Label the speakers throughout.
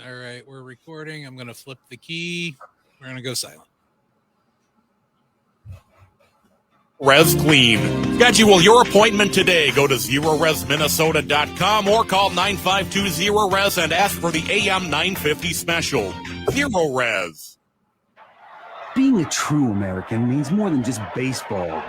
Speaker 1: All right, we're recording. I'm going to flip the key. We're going to go silent.
Speaker 2: Res Clean. Schedule your appointment today. Go to ZeroResMinnesota.com or call 9520-RES and ask for the AM 950 special. Zero Res.
Speaker 3: Being a true American means more than just baseball,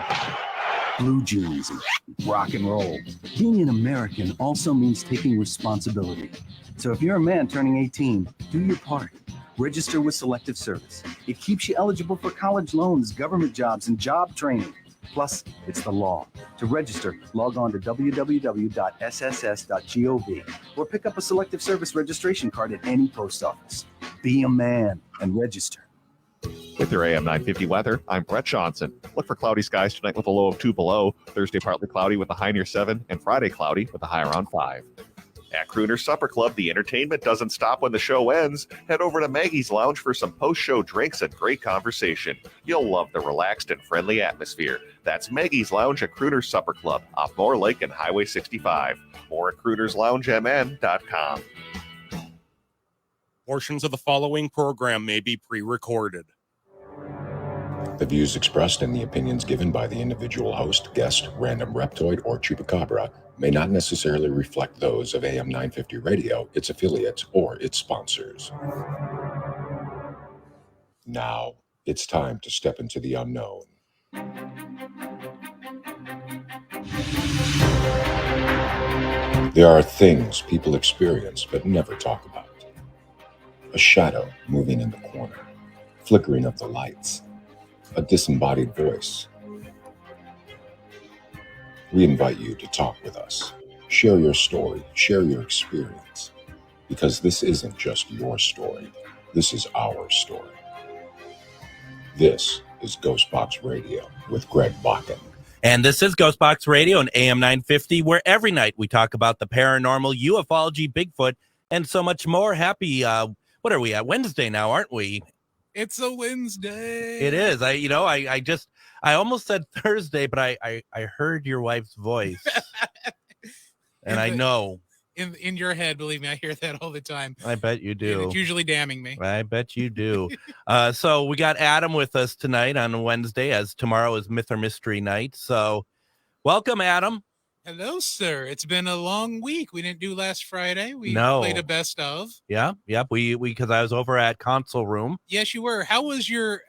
Speaker 3: blue jeans, and rock and roll. Being an American also means taking responsibility. So if you're a man turning 18, do your part. Register with Selective Service. It keeps you eligible for college loans, government jobs, and job training. Plus, it's the law. To register, log on to www.sss.gov or pick up a Selective Service registration card at any post office. Be a man and register.
Speaker 4: With your AM 950 weather, I'm Brett Johnson. Look for cloudy skies tonight with a low of 2 below. Thursday, partly cloudy with a high near 7. And Friday, cloudy with a high around 5. At Crooner Supper Club, the entertainment doesn't stop when the show ends. Head over to Maggie's Lounge for some post-show drinks and great conversation. You'll love the relaxed and friendly atmosphere. That's Maggie's Lounge at Crooner Supper Club, off Moore Lake and Highway 65. More at CroonersLoungeMN.com.
Speaker 2: Portions of the following program may be pre-recorded.
Speaker 5: The views expressed and the opinions given by the individual host, guest, random reptoid, or chupacabra may not necessarily reflect those of AM 950 Radio, its affiliates, or its sponsors. Now, it's time to step into the unknown. There are things people experience but never talk about. A shadow moving in the corner, flickering of the lights, a disembodied voice. We invite you to talk with us. Share your story, share your experience, because this isn't just your story. This is our story. This is Ghostbox Radio with Greg Bakken.
Speaker 6: And this is Ghostbox Radio on AM 950, where every night we talk about the paranormal, ufology, Bigfoot, and so much more. Happy, what are we at? Wednesday now, aren't we?
Speaker 1: It's a Wednesday.
Speaker 6: It is. I almost said Thursday, but I heard your wife's voice. And I know.
Speaker 1: In your head, believe me, I hear that all the time.
Speaker 6: I bet you do.
Speaker 1: And it's usually damning me.
Speaker 6: I bet you do. So we got Adam with us tonight on Wednesday, as tomorrow is Myth or Mystery night. So welcome, Adam.
Speaker 1: Hello, sir. It's been a long week. We didn't do last Friday. We
Speaker 6: No.
Speaker 1: played a best of.
Speaker 6: Yeah. We because I was over at Console Room.
Speaker 1: Yes, you were. How was your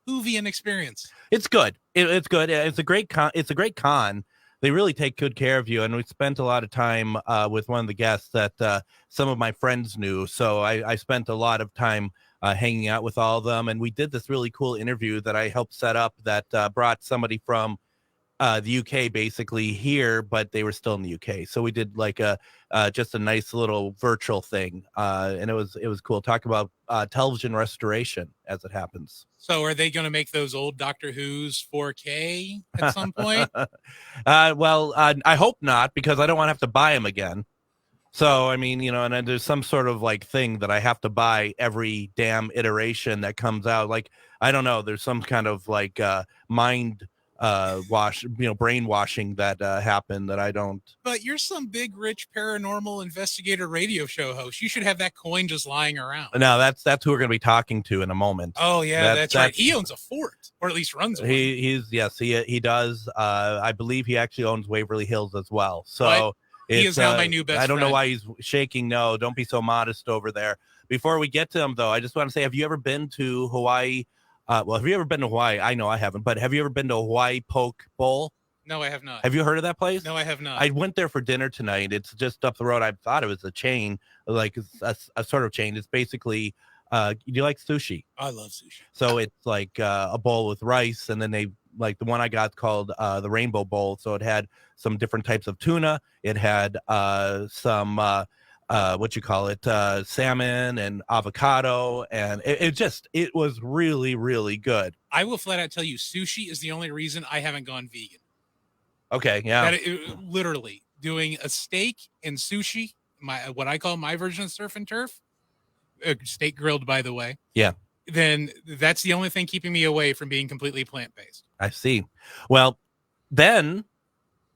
Speaker 1: Whovian experience?
Speaker 6: It's good. It's good. It's a great con. It's a great con. They really take good care of you. And we spent a lot of time with one of the guests that some of my friends knew. So I spent a lot of time hanging out with all of them. And we did this really cool interview that I helped set up that brought somebody from the UK basically here, but they were still in the UK. So we did like just a nice little virtual thing. And it was cool. Talk about television restoration as it happens.
Speaker 1: So are they going to make those old Doctor Who's 4K at some point?
Speaker 6: Well, I hope not, because I don't want to have to buy them again. So, I mean, and then there's some sort of like thing that I have to buy every damn iteration that comes out. Like, I don't know, there's some kind of like mind brainwashing that happened that I don't.
Speaker 1: But you're some big rich paranormal investigator radio show host. You should have that coin just lying around.
Speaker 6: No, that's who we're going to be talking to in a moment.
Speaker 1: Oh yeah, that's right. He owns a fort, or at least runs one.
Speaker 6: He does. I believe he actually owns Waverly Hills as well. So
Speaker 1: he is now my new best friend.
Speaker 6: I don't know why he's shaking. No, don't be so modest over there. Before we get to him, though, I just want to say, have you ever been to Hawaii? Have you ever been to Hawaii? I know I haven't, but have you ever been to Hawaii Poke Bowl?
Speaker 1: No, I have not.
Speaker 6: Have you heard of that place?
Speaker 1: No, I have not.
Speaker 6: I went there for dinner tonight. It's just up the road. I thought it was a chain, like a sort of chain. It's basically, do you like sushi?
Speaker 1: I love sushi.
Speaker 6: So it's like a bowl with rice, and then they, like the one I got called the Rainbow Bowl. So it had some different types of tuna. It had some salmon and avocado, and it was really, really good.
Speaker 1: I will flat out tell you, sushi is the only reason I haven't gone vegan.
Speaker 6: Okay, yeah.
Speaker 1: Literally doing a steak and sushi, what I call my version of surf and turf, steak grilled, by the way.
Speaker 6: Yeah.
Speaker 1: Then that's the only thing keeping me away from being completely plant-based.
Speaker 6: I see. Well, then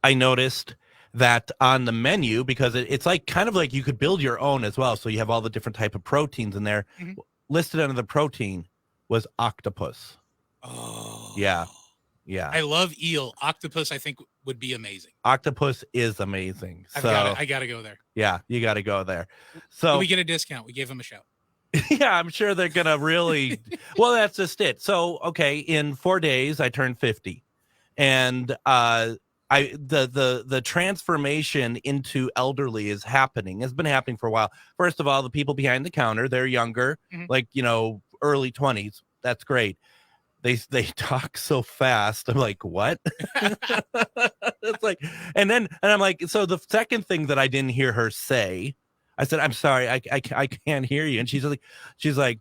Speaker 6: I noticed that on the menu, because it's like kind of like you could build your own as well. So you have all the different type of proteins in there.
Speaker 1: Mhm.
Speaker 6: Listed under the protein was octopus.
Speaker 1: Oh,
Speaker 6: Yeah.
Speaker 1: I love eel. Octopus, I think, would be amazing.
Speaker 6: Octopus is amazing.
Speaker 1: I
Speaker 6: So
Speaker 1: gotta go there.
Speaker 6: yeah, you got to go there.
Speaker 1: So
Speaker 6: So
Speaker 1: we get a discount. We gave them a shout.
Speaker 6: yeah, I'm sure they're gonna really. Well, that's just it. So okay, in 4 days I turned 50, and the transformation into elderly is happening. It's been happening for a while. First of all, the people behind the counter, they're younger,
Speaker 1: Mhm.
Speaker 6: like early 20s. That's great. They talk so fast. I'm like, what? It's like, and I'm like, so the second thing that I didn't hear her say, I said, I'm sorry, I can't hear you. And she's like,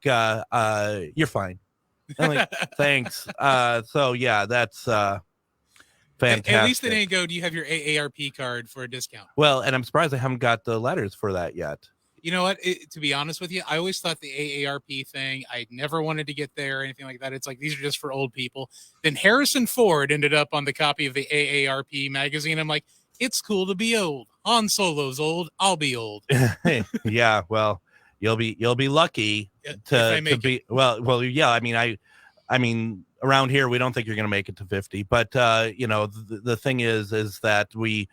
Speaker 6: you're fine. I'm like, thanks. So yeah, that's fantastic.
Speaker 1: At least they didn't go, do you have your AARP card for a discount?
Speaker 6: Well, and I'm surprised I haven't got the letters for that yet.
Speaker 1: You know what? To be honest with you, I always thought the AARP thing, I never wanted to get there or anything like that. It's like, these are just for old people. Then Harrison Ford ended up on the copy of the AARP magazine. I'm like, it's cool to be old. Han Solo's old. I'll be old.
Speaker 6: Yeah, well, you'll be lucky to be well. Yeah, I mean, around here we don't think you're going to make it to 50, but the thing is that we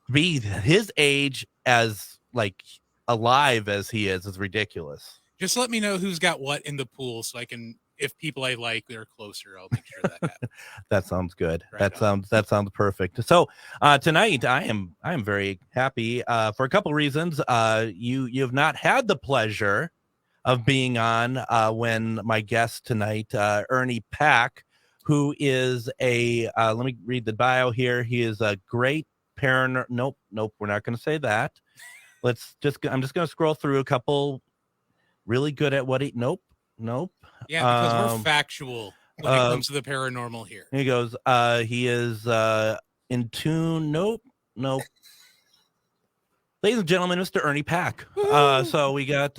Speaker 6: be his age as like alive as he is ridiculous.
Speaker 1: Just let me know who's got what in the pool so I can, if people I like they're closer, I'll make sure that happens.
Speaker 6: That sounds good.
Speaker 1: Right
Speaker 6: That sounds perfect. So tonight I am very happy for a couple reasons. You've not had the pleasure of being on when my guest tonight, Ernie Pack, who is let me read the bio here. He is a great nope, we're not going to say that. I'm just going to scroll through a couple really good at what he nope.
Speaker 1: Yeah, because we're factual when it comes to the paranormal here.
Speaker 6: He goes, he is in tune. Nope. Ladies and gentlemen, Mr. Ernie Pack. So we got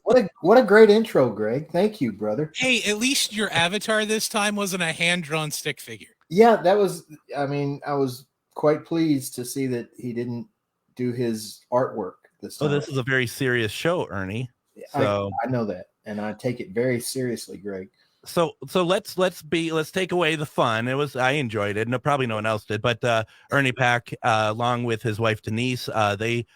Speaker 7: What a great intro, Greg. Thank you, brother.
Speaker 1: Hey, at least your avatar this time wasn't a hand-drawn stick figure.
Speaker 7: Yeah, that was, I was quite pleased to see that he didn't do his artwork this time.
Speaker 6: Oh, this is a very serious show, Ernie. So
Speaker 7: I know that, and I take it very seriously, Greg.
Speaker 6: So let's take away the fun. I enjoyed it, and probably no one else did. But Ernie Pack, along with his wife Denise, they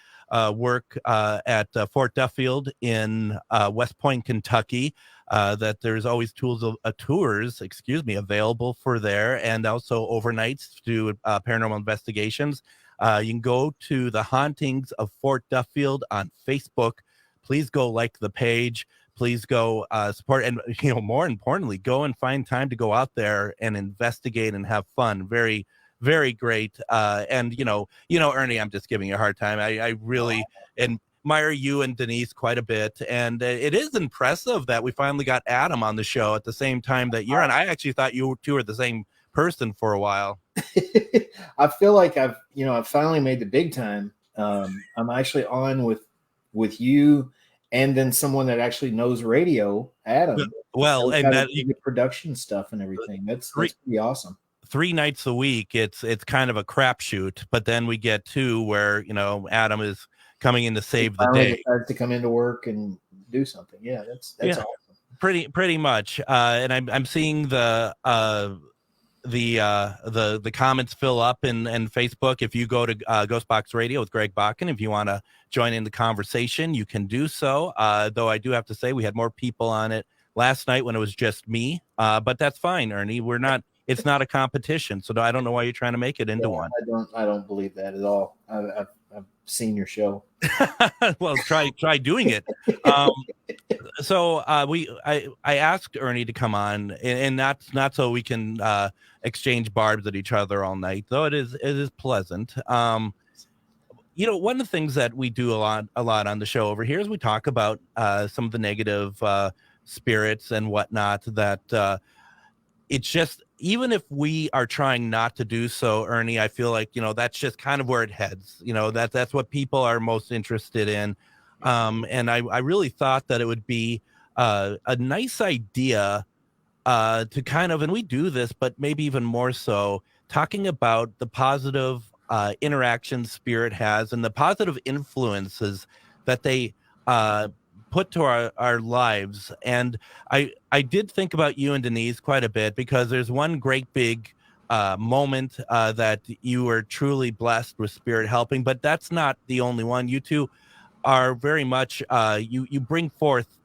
Speaker 6: work at Fort Duffield in West Point, Kentucky. That there's always tours available for there, and also overnights to do paranormal investigations. You can go to the Hauntings of Fort Duffield on Facebook. Please go like the page. Please go support, and more importantly, go and find time to go out there and investigate and have fun. Very, very great. And Ernie, I'm just giving you a hard time. I really admire you and Denise quite a bit, and it is impressive that we finally got Adam on the show at the same time that you're on. I actually thought you two were the same person for a while.
Speaker 7: I feel like I've finally made the big time. I'm actually on with you, and then someone that actually knows radio, Adam.
Speaker 6: Well, and that
Speaker 7: production stuff and everything. That's pretty awesome.
Speaker 6: 3 nights a week, it's kind of a crapshoot, but then we get 2 where Adam is coming in to save the day.
Speaker 7: Decides to come into work and do something. Yeah, that's awesome.
Speaker 6: Pretty much. And I'm seeing the comments fill up in Facebook. If you go to Ghostbox Radio with Greg Bakken, if you want to join in the conversation, you can do so. Though I do have to say we had more people on it last night when it was just me. But that's fine, Ernie. It's not a competition, so I don't know why you're trying to make it into one.
Speaker 7: I don't believe that at all. I've seen your show.
Speaker 6: Well, try doing it. So I asked Ernie to come on, and that's not so we can exchange barbs at each other all night, though it is pleasant. One of the things that we do a lot on the show over here is we talk about some of the negative spirits and whatnot that it's just, even if we are trying not to do so, Ernie, I feel like, that's just kind of where it heads. That's what people are most interested in. And I really thought that it would be a nice idea to kind of, and we do this, but maybe even more so, talking about the positive interaction spirit has and the positive influences that they put to our lives. And I did think about you and Denise quite a bit, because there's one great big moment that you were truly blessed with spirit helping, but that's not the only one. You two are very much you bring forth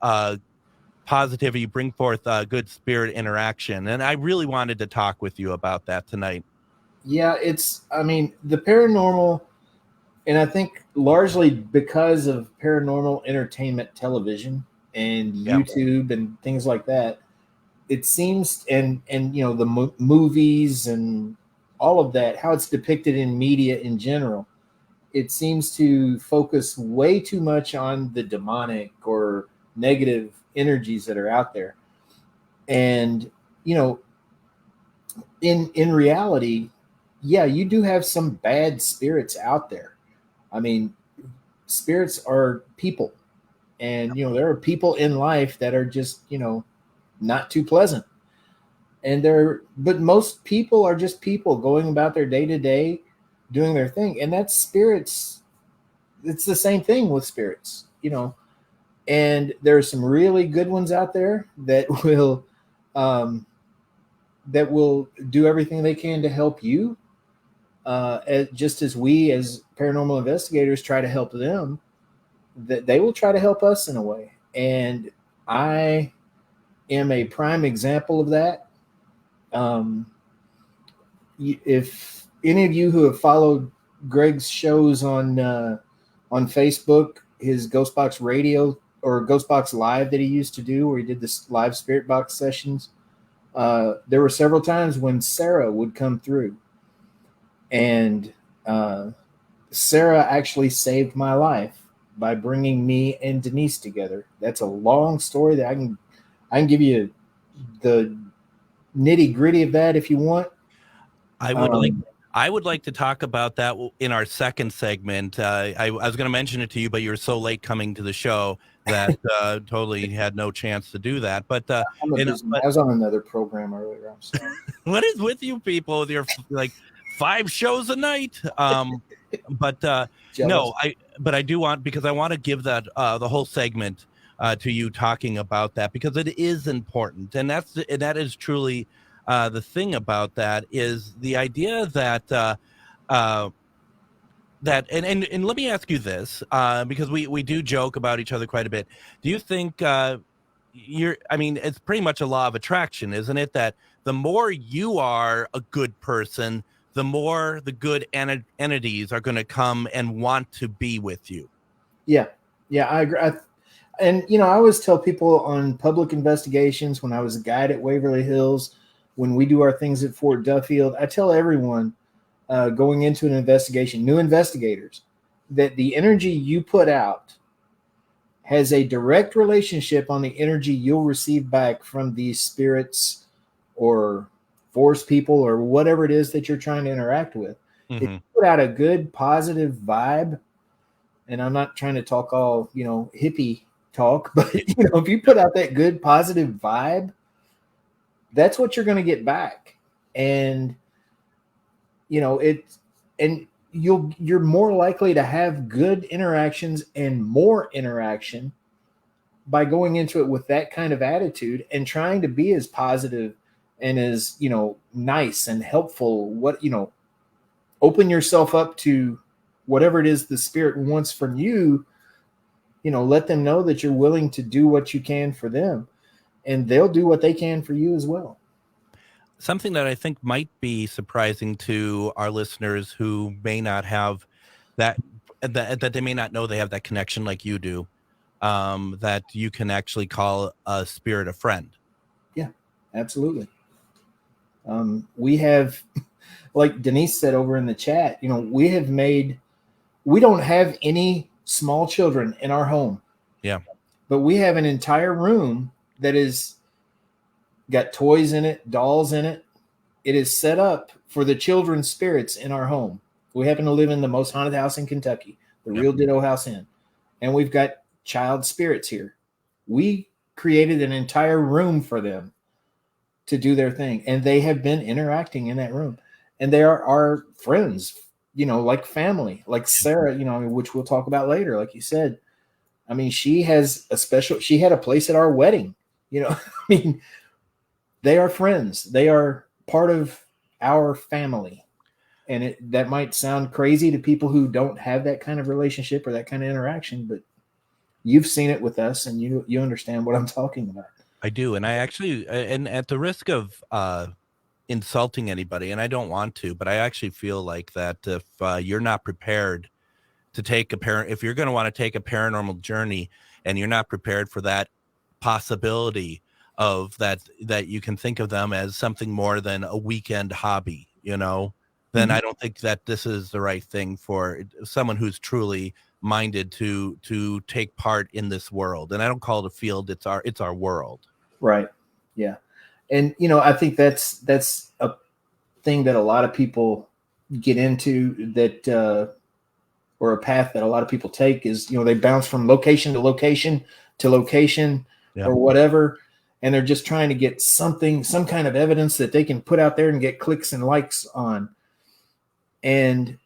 Speaker 6: positivity, you bring forth good spirit interaction, and I really wanted to talk with you about that tonight.
Speaker 7: Yeah, I mean, the paranormal, and I think largely because of paranormal entertainment television and YouTube and things like that, it seems, and the movies and all of that, how it's depicted in media in general, it seems to focus way too much on the demonic or negative energies that are out there. And in reality, yeah, you do have some bad spirits out there. I mean, spirits are people, and there are people in life that are just not too pleasant, but most people are just people going about their day to day, doing their thing, and that's spirits. It's the same thing with spirits, and there are some really good ones out there that will do everything they can to help you. Just as we as paranormal investigators try to help them, that they will try to help us in a way. And I am a prime example of that. If any of you who have followed Greg's shows on Facebook, his Ghostbox Radio or Ghostbox Live that he used to do, where he did this live spirit box sessions, there were several times when Sarah would come through. And Sarah actually saved my life by bringing me and Denise together. That's a long story that I can give you the nitty gritty of that if you want.
Speaker 6: I would like to talk about that in our second segment. I was going to mention it to you, but you were so late coming to the show that totally had no chance to do that. But I
Speaker 7: was on another program earlier. I'm sorry.
Speaker 6: What is with you people with your 5 shows a night? But I do want, because I want to give that the whole segment to you talking about that, because it is important, and that is truly the thing about that is the idea that that and let me ask you this, because we do joke about each other quite a bit. Do you think it's pretty much a law of attraction, isn't it, that the more you are a good person, the more the good entities are going to come and want to be with you? Yeah,
Speaker 7: I agree. And I always tell people on public investigations, when I was a guide at Waverly Hills, when we do our things at Fort Duffield, I tell everyone going into an investigation, new investigators, that the energy you put out has a direct relationship on the energy you'll receive back from these spirits or force people or whatever it is that you're trying to interact with.
Speaker 6: Mm-hmm.
Speaker 7: If you put out a good positive vibe, and I'm not trying to talk all hippie talk, but if you put out that good positive vibe, that's what you're going to get back. And you're more likely to have good interactions and more interaction by going into it with that kind of attitude and trying to be as positive and as nice and helpful. Open yourself up to whatever it is the spirit wants from you. Let them know that you're willing to do what you can for them, and they'll do what they can for you as well.
Speaker 6: Something that I think might be surprising to our listeners who may not have that they may not know they have that connection like you do, that you can actually call a spirit a friend.
Speaker 7: Yeah, absolutely. We have, like Denise said over in the chat, we don't have any small children in our home.
Speaker 6: Yeah.
Speaker 7: But we have an entire room that is got toys in it, dolls in it. It is set up for the children's spirits in our home. We happen to live in the most haunted house in Kentucky, the Real Ditto House Inn. And we've got child spirits here. We created an entire room for them to do their thing. And they have been interacting in that room. and they are our friends, like family, like Sarah, which we'll talk about later. Like you said, I mean, she had a place at our wedding, I mean, they are friends. They are part of our family. And that might sound crazy to people who don't have that kind of relationship or that kind of interaction, but you've seen it with us, and you understand what I'm talking about.
Speaker 6: I do. And I actually, and at the risk of insulting anybody, and I don't want to, but I actually feel like that if you're not prepared to take if you're going to want to take a paranormal journey and you're not prepared for that possibility of that you can think of them as something more than a weekend hobby, then I don't think that this is the right thing for someone who's truly minded to take part in this world. And I don't call it a field. It's our world.
Speaker 7: Right. Yeah. And, I think that's a thing that a lot of people get into, that, or a path that a lot of people take is, they bounce from location to location to location, or whatever. And they're just trying to get some kind of evidence that they can put out there and get clicks and likes on. And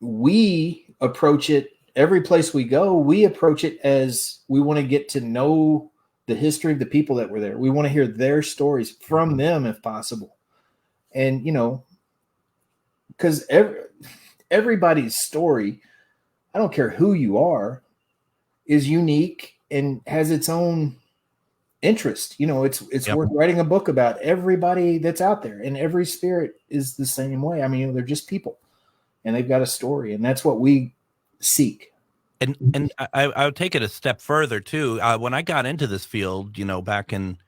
Speaker 7: we approach it, every place we go, we approach it as we want to get to know the history of the people that were there. We want to hear their stories from them if possible. And, because everybody's story, I don't care who you are, is unique and has its own interest. It's worth writing a book about everybody that's out there, and every spirit is the same way. I mean, they're just people and they've got a story, and that's what we seek.
Speaker 6: And I would take it a step further too. When I got into this field, back in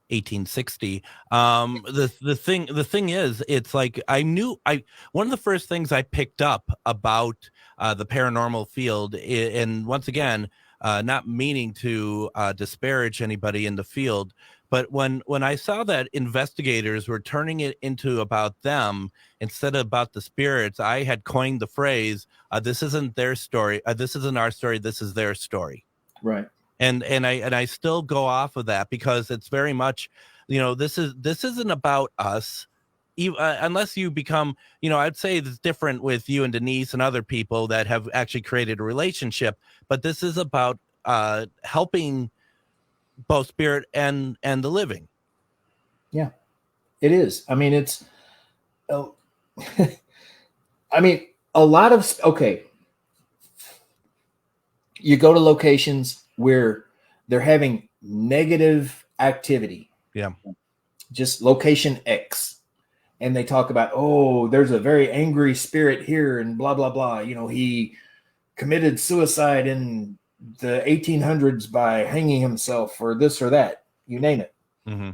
Speaker 6: 1860, the thing is, it's like one of the first things I picked up about the paranormal field, and once again, not meaning to disparage anybody in the field, but when I saw that investigators were turning it into about them instead of about the spirits, I had coined the phrase, "This isn't their story. This isn't our story. This is their story."
Speaker 7: Right.
Speaker 6: And I still go off of that, because it's very much, this isn't about us. Unless you become, I'd say it's different with you and Denise and other people that have actually created a relationship, but this is about helping both spirit and the living.
Speaker 7: Yeah, it is. I mean, it's, a lot of, you go to locations where they're having negative activity.
Speaker 6: Yeah.
Speaker 7: Just location X. And they talk about, there's a very angry spirit here and blah, blah, blah. He committed suicide in the 1800s by hanging himself, or this or that, you name it.
Speaker 6: Mm-hmm.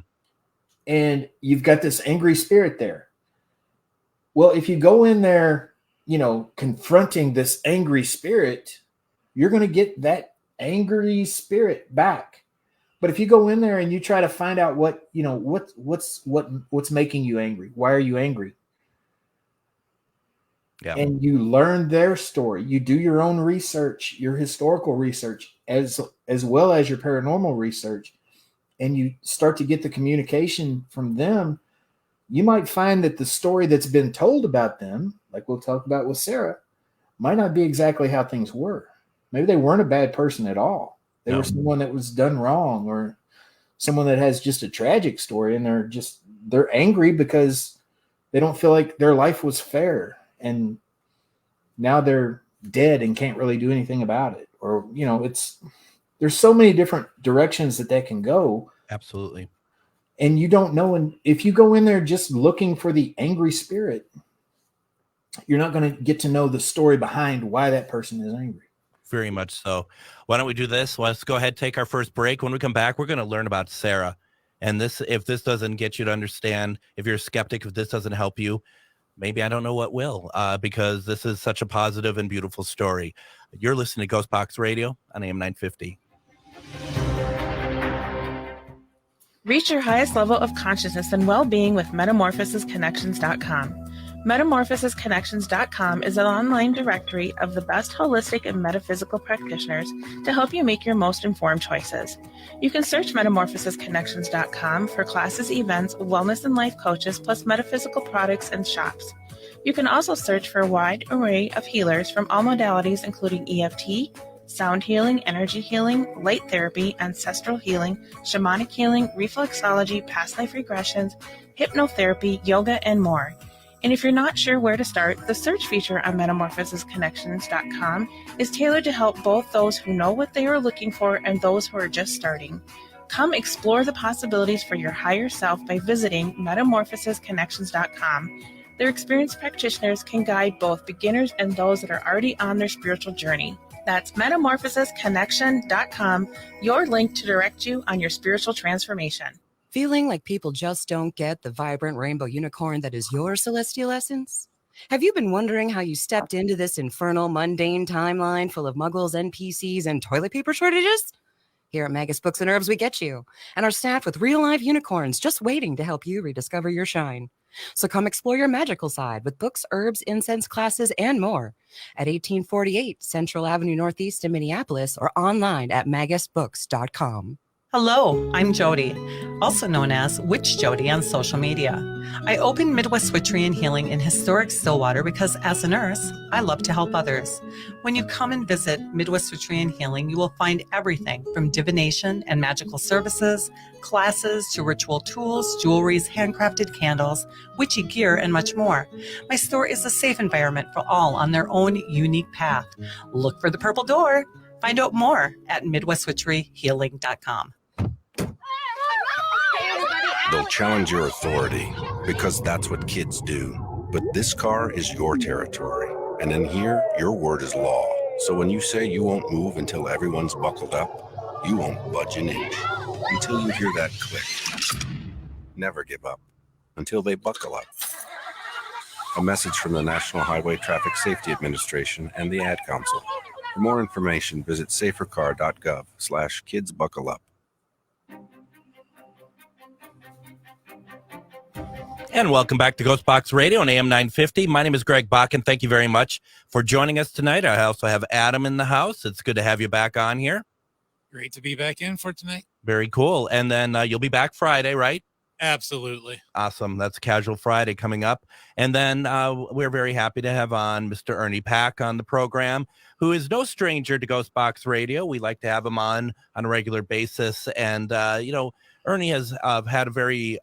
Speaker 7: And you've got this angry spirit there. Well, if you go in there, confronting this angry spirit, you're going to get that angry spirit back. But if you go in there and you try to find out what's making you angry, why are you angry?
Speaker 6: Yeah.
Speaker 7: And you learn their story. You do your own research, your historical research, as well as your paranormal research, and you start to get the communication from them. You might find that the story that's been told about them, like we'll talk about with Sarah, might not be exactly how things were. Maybe they weren't a bad person at all. They were someone that was done wrong, or someone that has just a tragic story, and they're angry because they don't feel like their life was fair. And now they're dead and can't really do anything about it. Or, there's so many different directions that can go.
Speaker 6: Absolutely.
Speaker 7: And you don't know. And if you go in there just looking for the angry spirit, you're not going to get to know the story behind why that person is angry.
Speaker 6: Very much so. Why don't we do this? Let's go ahead, take our first break. When we come back, we're going to learn about Sarah. And if this doesn't get you to understand, if you're a skeptic, if this doesn't help you, maybe I don't know what will, because this is such a positive and beautiful story. You're listening to Ghostbox Radio on AM 950.
Speaker 8: Reach your highest level of consciousness and well-being with metamorphosisconnections.com. Metamorphosisconnections.com is an online directory of the best holistic and metaphysical practitioners to help you make your most informed choices. You can search metamorphosisconnections.com for classes, events, wellness and life coaches, plus metaphysical products and shops. You can also search for a wide array of healers from all modalities, including EFT, sound healing, energy healing, light therapy, ancestral healing, shamanic healing, reflexology, past life regressions, hypnotherapy, yoga, and more. And if you're not sure where to start, the search feature on metamorphosisconnections.com is tailored to help both those who know what they are looking for and those who are just starting. Come explore the possibilities for your higher self by visiting metamorphosisconnections.com. Their experienced practitioners can guide both beginners and those that are already on their spiritual journey. That's metamorphosisconnection.com, your link to direct you on your spiritual transformation.
Speaker 9: Feeling like people just don't get the vibrant rainbow unicorn that is your celestial essence? Have you been wondering how you stepped into this infernal, mundane timeline full of muggles, NPCs, and toilet paper shortages? Here at Magus Books and Herbs, we get you, and are staffed with real-life unicorns just waiting to help you rediscover your shine. So come explore your magical side with books, herbs, incense classes, and more at 1848 Central Avenue Northeast in Minneapolis or online at magusbooks.com.
Speaker 10: Hello, I'm Jody, also known as Witch Jody on social media. I opened Midwest Witchery and Healing in historic Stillwater because as a nurse, I love to help others. When you come and visit Midwest Witchery and Healing, you will find everything from divination and magical services, classes to ritual tools, jewelries, handcrafted candles, witchy gear, and much more. My store is a safe environment for all on their own unique path. Look for the purple door. Find out more at MidwestWitcheryHealing.com.
Speaker 11: They'll challenge your authority because that's what kids do. But this car is your territory. And in here, your word is law. So when you say you won't move until everyone's buckled up, you won't budge an inch until you hear that click. Never give up until they buckle up. A message from the National Highway Traffic Safety Administration and the Ad Council. For more information, visit safercar.gov/kidsbuckleup.
Speaker 6: And welcome back to Ghostbox Radio on AM 950. My name is Greg Bach, and thank you very much for joining us tonight. I also have Adam in the house. It's good to have you back on here.
Speaker 1: Great to be back in for tonight.
Speaker 6: Very cool. And then you'll be back Friday, right?
Speaker 1: Absolutely.
Speaker 6: Awesome. That's Casual Friday coming up. And then we're very happy to have on Mr. Ernie Pack on the program, who is no stranger to Ghostbox Radio. We like to have him on a regular basis. And, Ernie has had a very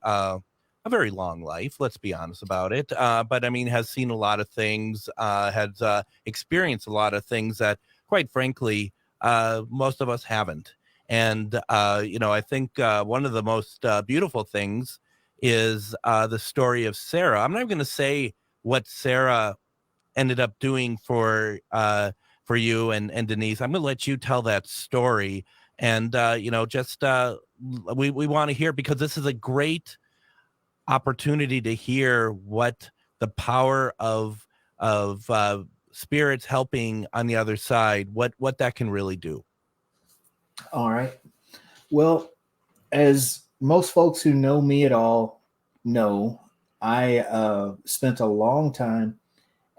Speaker 6: long life, let's be honest about it. But I mean, has seen a lot of things, has experienced a lot of things that, quite frankly, most of us haven't. And, I think one of the most beautiful things is the story of Sarah. I'm not even going to say what Sarah ended up doing for you and Denise. I'm going to let you tell that story. And, we want to hear, because this is a great opportunity to hear what the power of spirits helping on the other side, what that can really do.
Speaker 7: All right. Well, as most folks who know me at all know, I spent a long time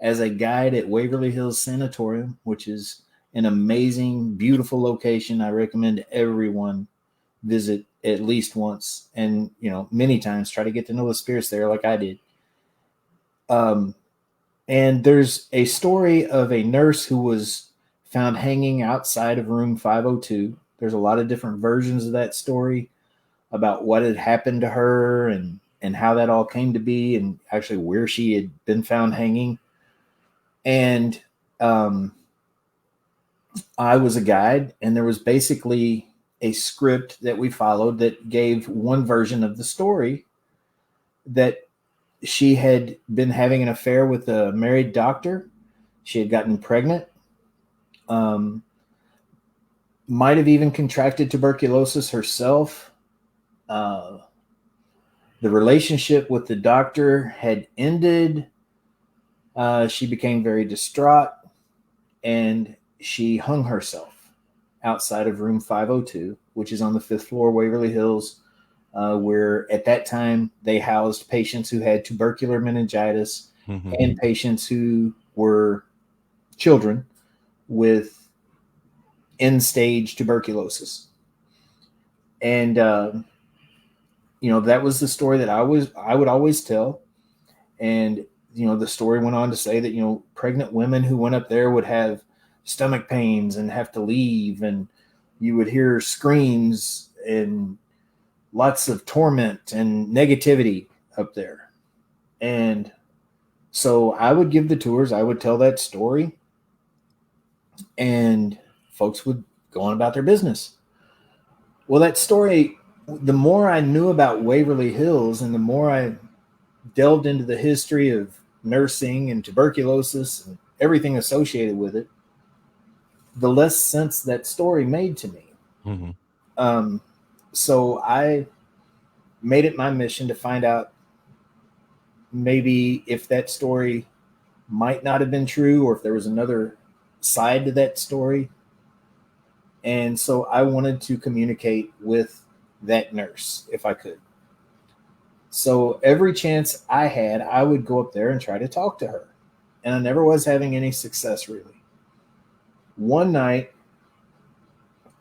Speaker 7: as a guide at Waverly Hills Sanatorium, which is an amazing, beautiful location. I recommend everyone visit at least once, and many times. Try to get to know the spirits there like I did. And there's a story of a nurse who was found hanging outside of room 502. There's a lot of different versions of that story about what had happened to her and how that all came to be, and actually where she had been found hanging. And I was a guide, and there was basically a script that we followed that gave one version of the story, that she had been having an affair with a married doctor. She had gotten pregnant, might have even contracted tuberculosis herself. The relationship with the doctor had ended. She became very distraught, and she hung herself outside of room 502, which is on the 5th floor, Waverly Hills, where at that time they housed patients who had tubercular meningitis and patients who were children with end-stage tuberculosis. And, that was the story that I would always tell. And, the story went on to say that, pregnant women who went up there would have stomach pains and have to leave, and you would hear screams and lots of torment and negativity up there. And so I would give the tours, I would tell that story, and folks would go on about their business. Well, that story, the more I knew about Waverly Hills and the more I delved into the history of nursing and tuberculosis and everything associated with it, the less sense that story made to me.
Speaker 6: Mm-hmm.
Speaker 7: So I made it my mission to find out maybe if that story might not have been true, or if there was another side to that story. And so I wanted to communicate with that nurse if I could. So every chance I had, I would go up there and try to talk to her. And I never was having any success, really. One night,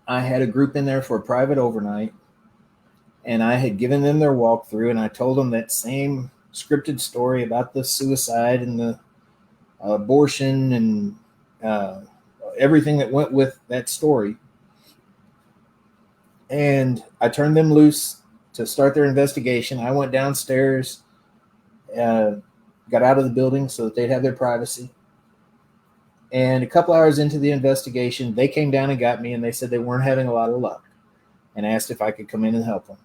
Speaker 7: I had a group in there for a private overnight, and I had given them their walkthrough, and I told them that same scripted story about the suicide and the abortion and everything that went with that story. And I turned them loose to start their investigation. I went downstairs, got out of the building so that they'd have their privacy. And a couple hours into the investigation, they came down and got me, and they said they weren't having a lot of luck and asked if I could come in and help them.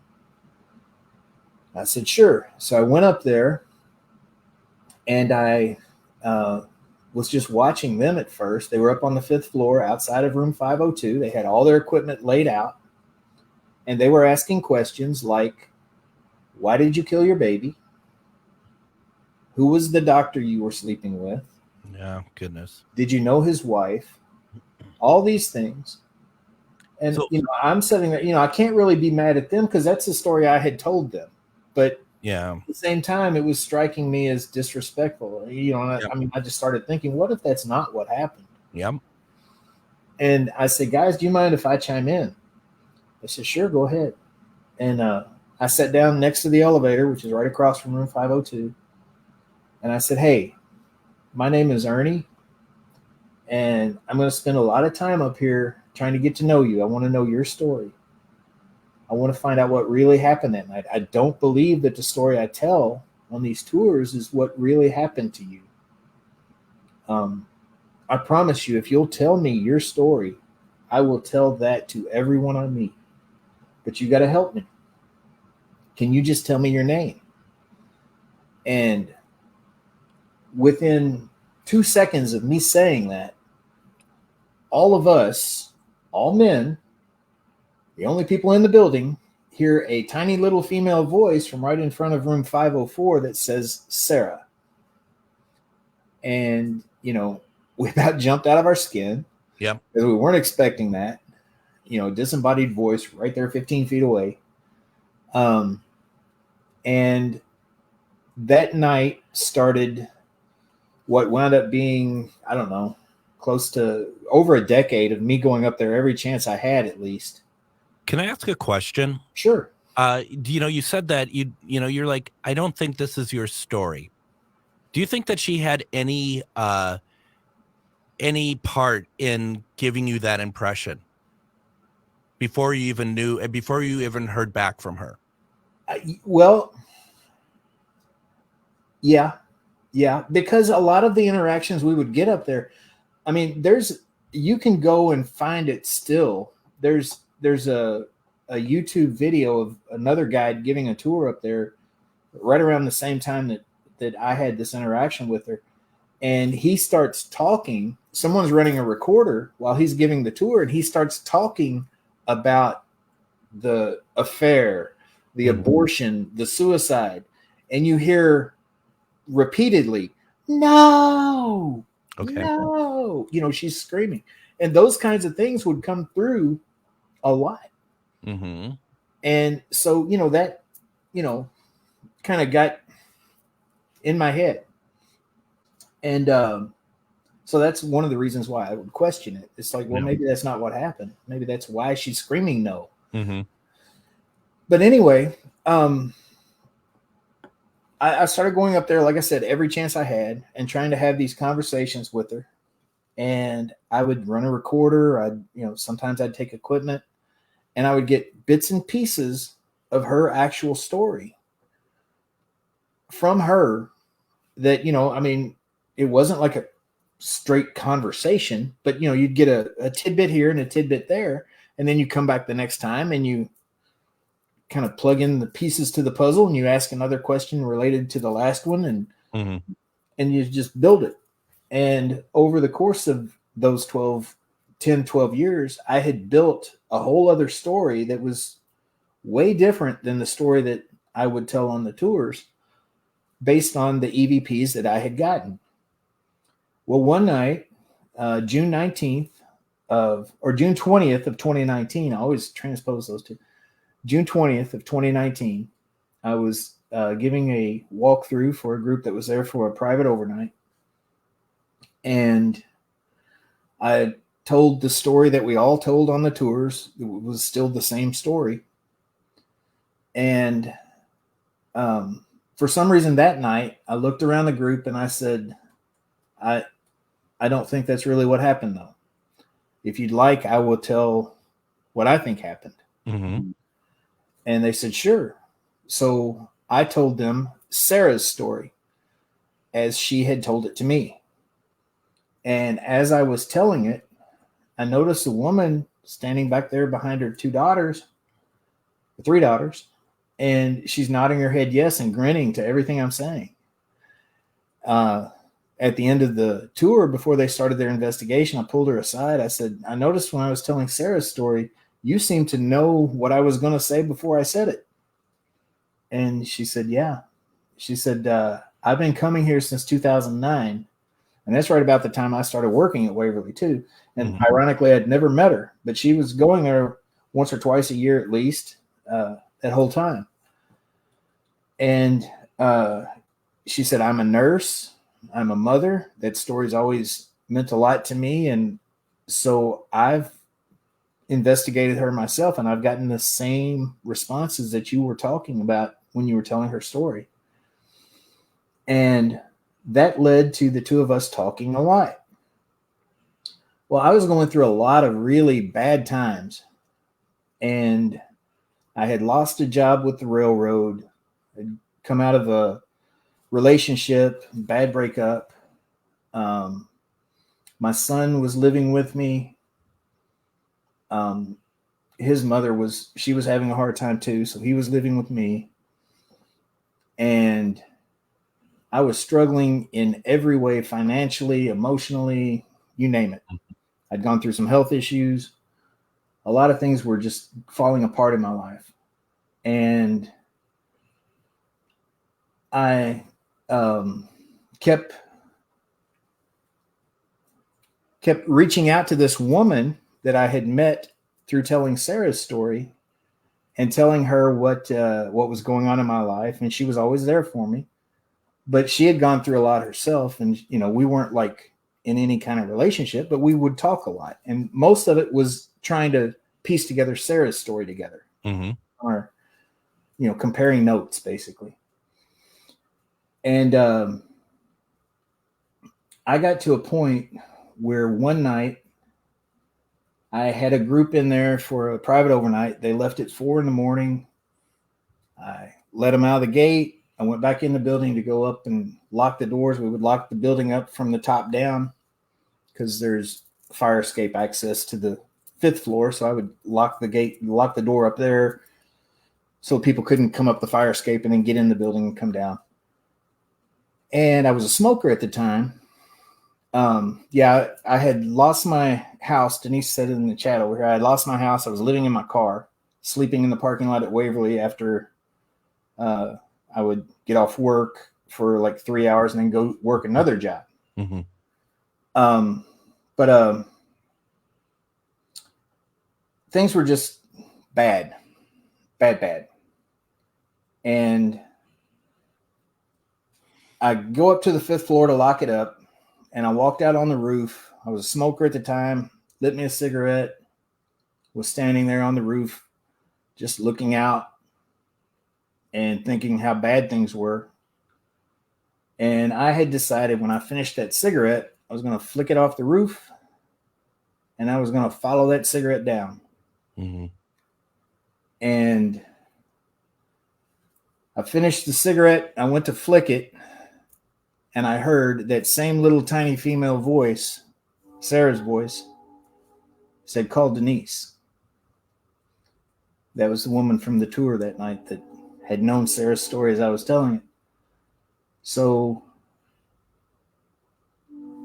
Speaker 7: I said, sure. So I went up there, and I was just watching them at first. They were up on the 5th floor outside of room 502. They had all their equipment laid out, and they were asking questions like, why did you kill your baby? Who was the doctor you were sleeping with?
Speaker 6: Yeah, goodness.
Speaker 7: Did you know his wife? All these things. And,
Speaker 6: So-
Speaker 7: I'm sitting there, I can't really be mad at them because that's the story I had told them. But
Speaker 6: Yeah.
Speaker 7: at the same time, it was striking me as disrespectful. I just started thinking, what if that's not what happened?
Speaker 6: Yep.
Speaker 7: And I said, guys, do you mind if I chime in? They said, sure, go ahead. And I sat down next to the elevator, which is right across from room 502. And I said, hey, my name is Ernie, and I'm going to spend a lot of time up here trying to get to know you. I want to know your story. I want to find out what really happened that night. I don't believe that the story I tell on these tours is what really happened to you. I promise you, if you'll tell me your story, I will tell that to everyone I meet. But you got to help me. Can you just tell me your name? And within 2 seconds of me saying that, all of us, all men, the only people in the building, hear a tiny little female voice from right in front of room 504 that says, Sarah. And, we about jumped out of our skin.
Speaker 6: Yep.
Speaker 7: Because we weren't expecting that. Disembodied voice right there 15 feet away. And that night started what wound up being, I don't know, close to over a decade of me going up there every chance I had, at least.
Speaker 6: Can I ask a question?
Speaker 7: Sure.
Speaker 6: You said that you're like, I don't think this is your story. Do you think that she had any part in giving you that impression before you even heard back from her?
Speaker 7: Well, yeah, because a lot of the interactions we would get up there, you can go and find it still. There's a YouTube video of another guy giving a tour up there right around the same time that I had this interaction with her. And he starts talking. Someone's running a recorder while he's giving the tour, and he starts talking about the affair, the abortion, the suicide. And you hear repeatedly, no,
Speaker 6: okay,
Speaker 7: no, she's screaming. And those kinds of things would come through a lot.
Speaker 6: Mm-hmm.
Speaker 7: And so, that, kind of got in my head. And so that's one of the reasons why I would question it. It's like, well, maybe that's not what happened. Maybe that's why she's screaming no.
Speaker 6: Mm-hmm.
Speaker 7: But anyway, I I started going up there, like I said, every chance I had and trying to have these conversations with her. And I would run a recorder. Sometimes I'd take equipment and I would get bits and pieces of her actual story from her that, it wasn't like a straight conversation, but, you'd get a tidbit here and a tidbit there. And then you come back the next time and you kind of plug in the pieces to the puzzle and you ask another question related to the last one and you just build it. And over the course of those 12 years, I had built a whole other story that was way different than the story that I would tell on the tours based on the EVPs that I had gotten. Well, one night, June 20th of 2019, I always transpose those two. June 20th of 2019, I was giving a walkthrough for a group that was there for a private overnight. And I told the story that we all told on the tours. It was still the same story. And for some reason that night, I looked around the group and I said, I don't think that's really what happened, though. If you'd like, I will tell what I think happened.
Speaker 6: Mm-hmm.
Speaker 7: And they said, sure. So I told them Sarah's story as she had told it to me. And as I was telling it, I noticed a woman standing back there behind her three daughters, and she's nodding her head yes and grinning to everything I'm saying. At the end of the tour, before they started their investigation, I pulled her aside. I said, I noticed when I was telling Sarah's story, you seemed to know what I was going to say before I said it. And she said, yeah. She said, I've been coming here since 2009. And that's right about the time I started working at Waverly, too. And ironically, I'd never met her, but she was going there once or twice a year at least that whole time. And she said, I'm a nurse. I'm a mother. That story's always meant a lot to me. And so I've investigated her myself, and I've gotten the same responses that you were talking about when you were telling her story. And that led to the two of us talking a lot. Well, I was going through a lot of really bad times, and I had lost a job with the railroad. I'd come out of a relationship, bad breakup. My son was living with me. His mother she was having a hard time too, so he was living with me. And I was struggling in every way, financially, emotionally, you name it. I'd gone through some health issues. A lot of things were just falling apart in my life. And I kept reaching out to this woman that I had met through telling Sarah's story and telling her what was going on in my life. And she was always there for me. But she had gone through a lot herself, and we weren't like in any kind of relationship, but we would talk a lot, and most of it was trying to piece together Sarah's story together, or comparing notes basically. And I got to a point where one night I had a group in there for a private overnight. They left at 4 a.m. I let them out of the gate. I went back in the building to go up and lock the doors. We would lock the building up from the top down because there's fire escape access to the 5th floor. So I would lock the gate, lock the door up there so people couldn't come up the fire escape and then get in the building and come down. And I was a smoker at the time. I had lost my house. Denise said it in the chat over here. I had lost my house. I was living in my car, sleeping in the parking lot at Waverly after I would get off work for like 3 hours and then go work another job. But things were just bad. And I go up to the 5th floor to lock it up, and I walked out on the roof. I was a smoker at the time, lit me a cigarette, was standing there on the roof, just looking out and thinking how bad things were. And I had decided when I finished that cigarette, I was going to flick it off the roof and I was going to follow that cigarette down.
Speaker 6: Mm-hmm.
Speaker 7: And I finished the cigarette. I went to flick it. And I heard that same little tiny female voice, Sarah's voice, said, "Call Denise." That was the woman from the tour that night that had known Sarah's story as I was telling it. So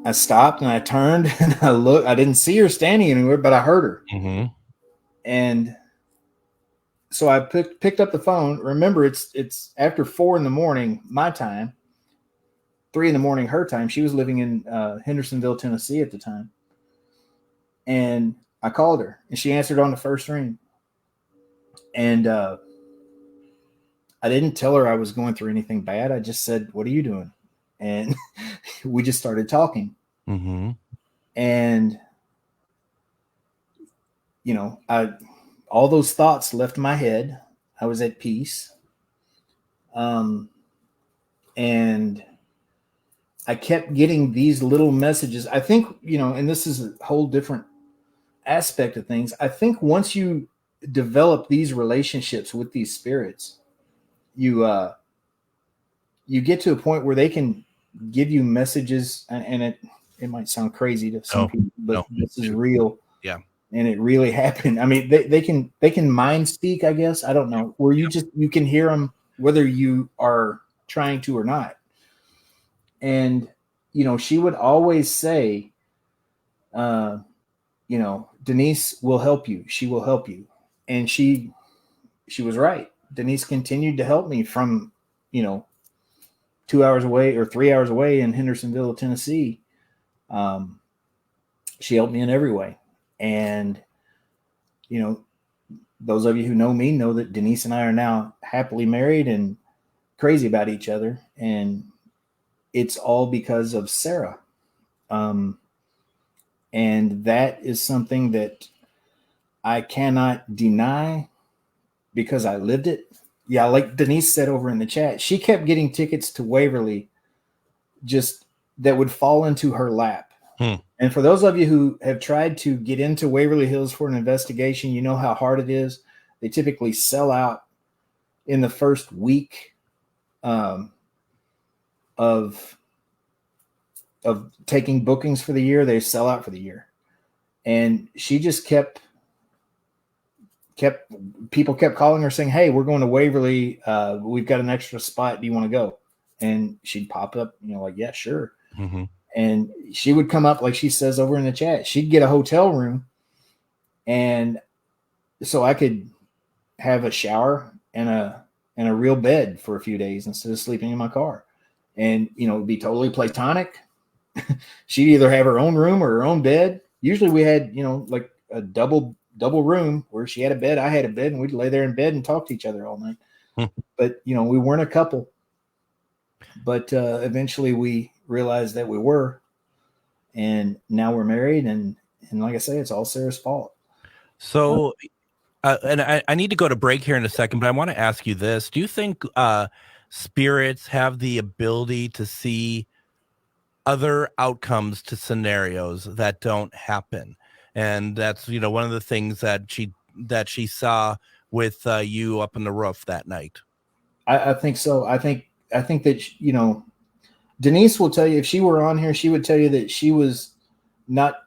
Speaker 7: I stopped and I turned and I looked. I didn't see her standing anywhere, but I heard her.
Speaker 6: Mm-hmm.
Speaker 7: And so I picked up the phone. Remember, it's after 4 a.m. my time, 3 a.m. her time. She was living in Hendersonville, Tennessee at the time. And I called her and she answered on the first ring. And I didn't tell her I was going through anything bad. I just said, "What are you doing?" And we just started talking.
Speaker 6: Mm-hmm.
Speaker 7: And, you know, all those thoughts left my head. I was at peace. And I kept getting these little messages. I think, you know, and this is a whole different aspect of things. I think once you develop these relationships with these spirits, you get to a point where they can give you messages, and it might sound crazy to some people, but this is real.
Speaker 6: Yeah.
Speaker 7: And it really happened. I mean, they can mind speak, I guess. I don't know, where you can hear them whether you are trying to or not. And, you know, she would always say, you know, "Denise will help you. She will help you." And she was right. Denise continued to help me from, you know, 2 hours away or 3 hours away in Hendersonville, Tennessee. She helped me in every way. And, you know, those of you who know me know that Denise and I are now happily married and crazy about each other. And it's all because of Sarah. And that is something that I cannot deny because I lived it. Yeah, like Denise said over in the chat, she kept getting tickets to Waverly just that would fall into her lap. And for those of you who have tried to get into Waverly Hills for an investigation, you know how hard it is. They typically sell out in the first week of taking bookings for the year. They sell out for the year. And she just kept people kept calling her saying, "Hey, we're going to Waverly. We've got an extra spot. Do you want to go?" And she'd pop up, you know, like, "Yeah, sure."
Speaker 6: Mm-hmm.
Speaker 7: And she would come up, like she says over in the chat, she'd get a hotel room. And so I could have a shower and a real bed for a few days instead of sleeping in my car. And, you know, it'd be totally platonic. She'd either have her own room or her own bed. Usually we had, you know, like a double room where she had a bed, I had a bed, and we'd lay there in bed and talk to each other all night. But, you know, we weren't a couple. But eventually we realized that we were. And now we're married. And like I say, it's all Sarah's fault.
Speaker 6: So, and I need to go to break here in a second, but I want to ask you this. Do you think spirits have the ability to see other outcomes to scenarios that don't happen? And that's, you know, one of the things that she saw with you up on the roof that night.
Speaker 7: I think so. I think that, you know, Denise will tell you, if she were on here, she would tell you that she was not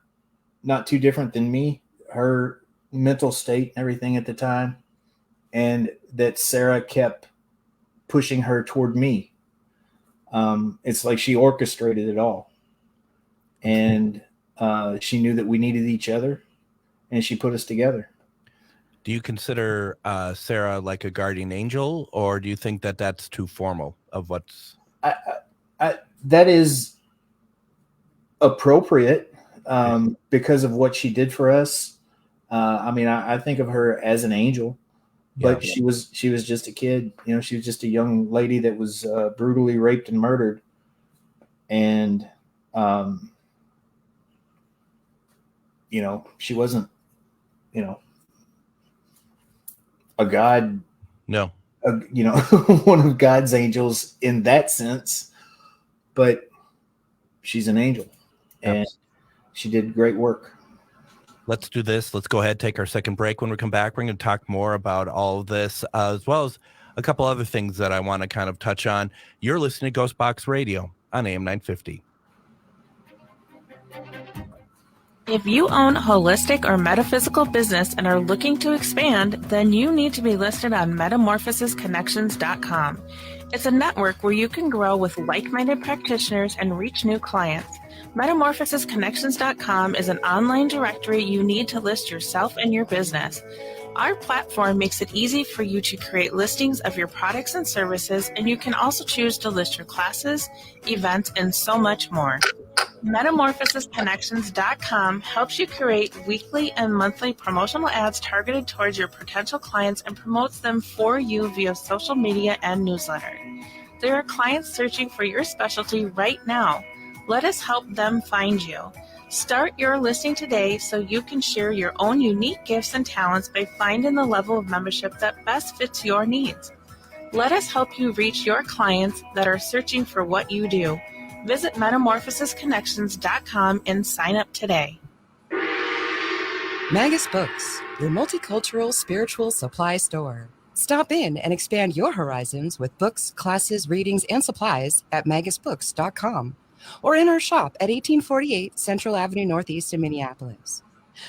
Speaker 7: too different than me, her mental state and everything at the time, and that Sarah kept pushing her toward me. It's like she orchestrated it all. And she knew that we needed each other, and she put us together.
Speaker 6: Do you consider Sarah like a guardian angel, or do you think that that's too formal of what's...
Speaker 7: that is appropriate because of what she did for us. I mean, I think of her as an angel, but she was just a kid. You know, she was just a young lady that was brutally raped and murdered. And, you know, she wasn't, you know, a god.
Speaker 6: No.
Speaker 7: You know, one of God's angels in that sense. but she's an angel, and she did great work.
Speaker 6: Let's do this. Let's go ahead, take our second break. When we come back, we're going to talk more about all of this, as well as a couple other things that I want to kind of touch on. You're listening to Ghostbox Radio on AM 950.
Speaker 8: If you own a holistic or metaphysical business and are looking to expand, then you need to be listed on metamorphosisconnections.com. It's a network where you can grow with like-minded practitioners and reach new clients. Metamorphosisconnections.com is an online directory you need to list yourself and your business. Our platform makes it easy for you to create listings of your products and services, and you can also choose to list your classes, events, and so much more. Metamorphosisconnections.com helps you create weekly and monthly promotional ads targeted towards your potential clients and promotes them for you via social media and newsletter. There are clients searching for your specialty right now. Let us help them find you. Start your listing today so you can share your own unique gifts and talents by finding the level of membership that best fits your needs. Let us help you reach your clients that are searching for what you do. Visit metamorphosisconnections.com and sign up today.
Speaker 9: Magus Books, your multicultural spiritual supply store. Stop in and expand your horizons with books, classes, readings, and supplies at magusbooks.com or in our shop at 1848 Central Avenue Northeast in Minneapolis.